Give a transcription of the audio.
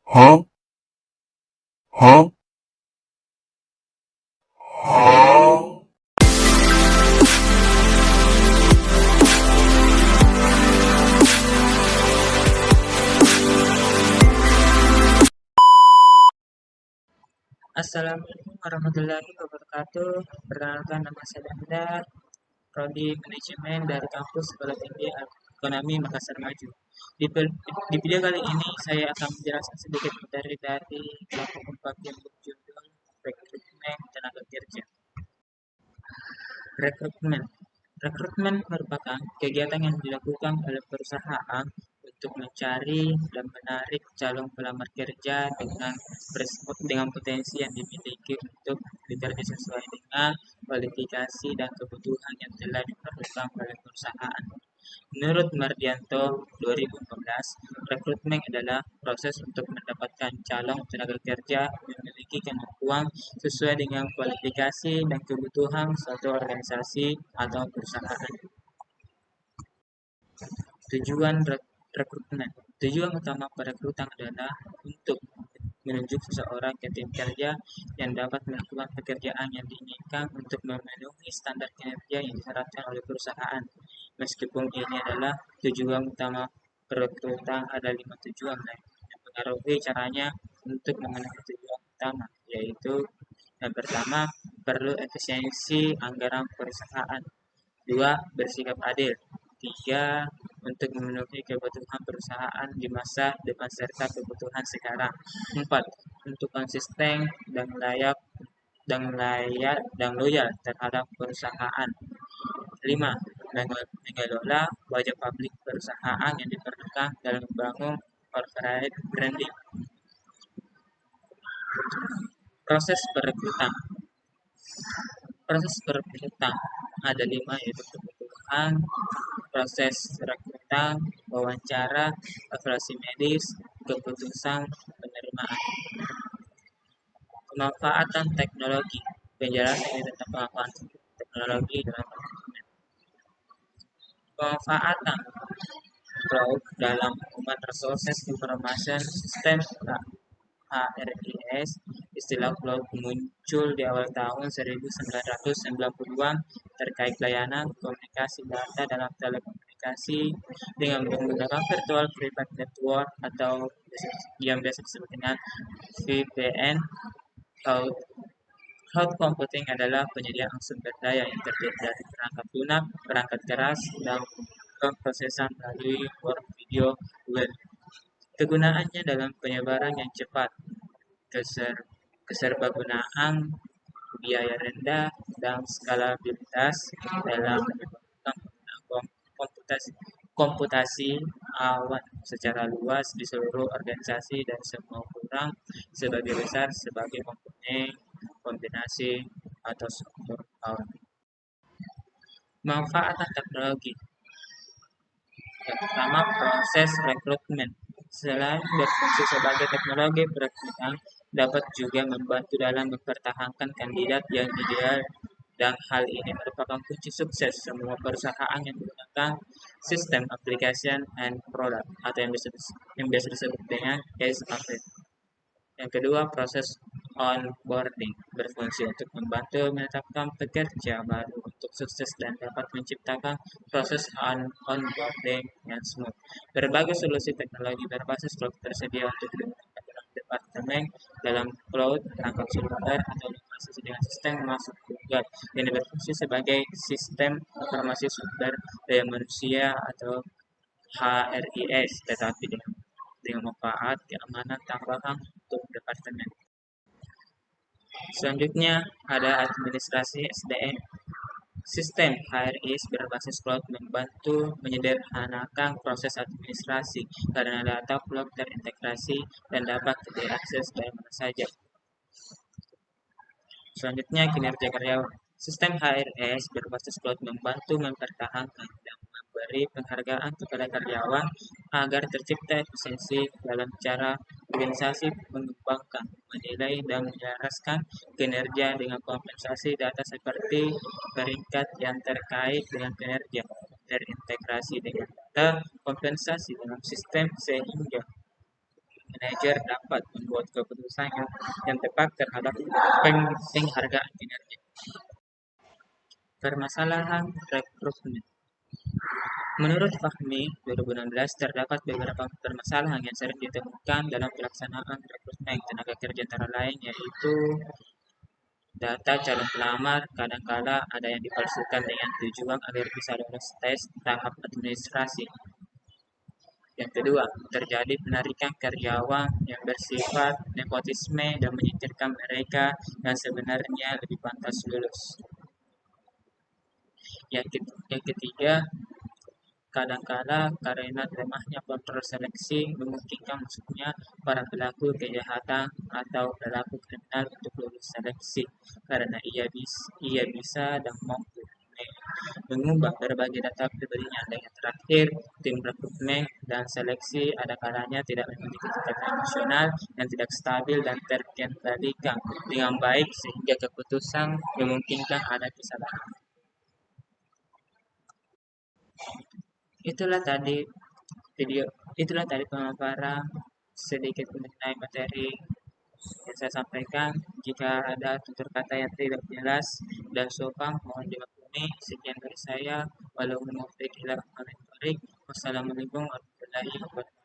Huh? Huh? Huh? Assalamualaikum warahmatullahi wabarakatuh. Perkenalkan, nama saya Dandar, Prodi Manajemen dari Kampus Sekolah Tinggi Ekonomi Makassar Maju. Di video kali ini saya akan menjelaskan sedikit materi dari kelompok 4 yang berjudul Rekrutmen Tenaga Kerja. Rekrutmen Rekrutmen merupakan kegiatan yang dilakukan oleh perusahaan untuk mencari dan menarik calon pelamar kerja dengan potensi yang dimiliki untuk bekerja sesuai dengan kualifikasi dan kebutuhan yang telah diperlukan oleh perusahaan. Menurut Mardianto 2015, rekrutmen adalah proses untuk mendapatkan calon tenaga kerja yang memiliki kemampuan sesuai dengan kualifikasi dan kebutuhan suatu organisasi atau perusahaan. Tujuan rekrutmen. Tujuan utama perekrutan adalah untuk menunjuk seseorang ke tim kerja yang dapat melakukan pekerjaan yang diinginkan untuk memenuhi standar kinerja yang disyaratkan oleh perusahaan. Meskipun ini adalah tujuan utama perekrutan, ada 5 tujuan yang mempengaruhi caranya untuk memenuhi tujuan utama, yaitu yang pertama, perlu efisiensi anggaran perusahaan. 2. Bersikap adil. 3. Untuk memenuhi kebutuhan perusahaan di masa depan serta kebutuhan sekarang. 4. Untuk konsisten dan loyal terhadap perusahaan. 5. Mengelola wajah publik perusahaan yang diperlukan dalam membangun corporate branding. Proses perekrutan. Proses perekrutan ada 5, yaitu kebutuhan, proses rekrutan, wawancara, evaluasi medis, keputusan penerimaan. Pemanfaatan teknologi. Penjelasan ini tentang pemanfaatan teknologi dalam rekrutmen. Pemanfaatan cloud dalam Human Resources Information System HRIS. Istilah cloud muncul di awal tahun 1990-an terkait layanan komunikasi data dalam telekomunikasi dengan menggunakan virtual private network atau yang biasa disebut dengan VPN. Cloud computing adalah penyediaan sumber daya yang terdiri dari perangkat lunak, perangkat keras, dan pemrosesan melalui form video web. Kegunaannya dalam penyebaran yang cepat, keserbagunaan, biaya rendah, dan skalabilitas dalam menyebabkan penggunaan komputasi awan secara luas di seluruh organisasi dan semua orang sebagai besar sebagai komponen kombinasi atau struktur awan. Manfaatan teknologi. Yang pertama, proses rekrutmen. Selain berfungsi sebagai teknologi perekrutan, dapat juga membantu dalam mempertahankan kandidat yang ideal, dan hal ini merupakan kunci sukses semua perusahaan yang menggunakan sistem application and product atau yang biasa disebut dengan SAP. Yang kedua, proses onboarding berfungsi untuk membantu menetapkan pekerja baru untuk sukses dan dapat menciptakan proses onboarding yang smooth. Berbagai solusi teknologi berbasis cloud tersedia untuk digunakan dalam departemen, dalam cloud, perangkat sumber, atau lokasi dengan sistem masuk Google yang berfungsi sebagai sistem informasi sumber daya manusia atau HRIS, tetapi dengan manfaat keamanan tambahan untuk departemen. Selanjutnya ada administrasi SDM. Sistem HRIS berbasis cloud membantu menyederhanakan proses administrasi karena data cloud terintegrasi dan dapat diakses dari mana saja. Selanjutnya kinerja karyawan. Sistem HRIS berbasis cloud membantu mempertahankan dan memberi penghargaan kepada karyawan agar tercipta efisiensi dalam cara organisasi mengembangkan, menilai, dan menyelaraskan kinerja dengan kompensasi data seperti peringkat yang terkait dengan kinerja, terintegrasi dengan data kompensasi dalam sistem sehingga manajer dapat membuat keputusan yang tepat terhadap penghargaan kinerja. Permasalahan rekrutmen. Menurut Fahmi, 2016 terdapat beberapa permasalahan yang sering ditemukan dalam pelaksanaan rekrutmen tenaga kerja, antara lain yaitu data calon pelamar kadangkala ada yang dipalsukan dengan tujuan agar bisa lolos tes tahap administrasi. Yang kedua, terjadi penarikan karyawan yang bersifat nepotisme dan menyingkirkan mereka yang sebenarnya lebih pantas lulus. Yang ketiga, kadangkala karena lemahnya kontrol seleksi memungkinkan masuknya para pelaku kejahatan atau pelaku kriminal untuk lulus seleksi karena ia bisa dan mampu mengubah berbagai data pribadinya. Dan yang terakhir, tim rekrutmen dan seleksi ada kalanya tidak memiliki tingkat emosional yang tidak stabil dan terkendalikan dengan baik sehingga keputusan memungkinkan ada kesalahan. Itulah tadi itulah tadi pemaparan sedikit mengenai materi yang saya sampaikan. Jika ada tutur kata yang tidak jelas dan sopan, mohon dimaklumi. Sekian dari saya. Wassalamualaikum warahmatullahi wabarakatuh.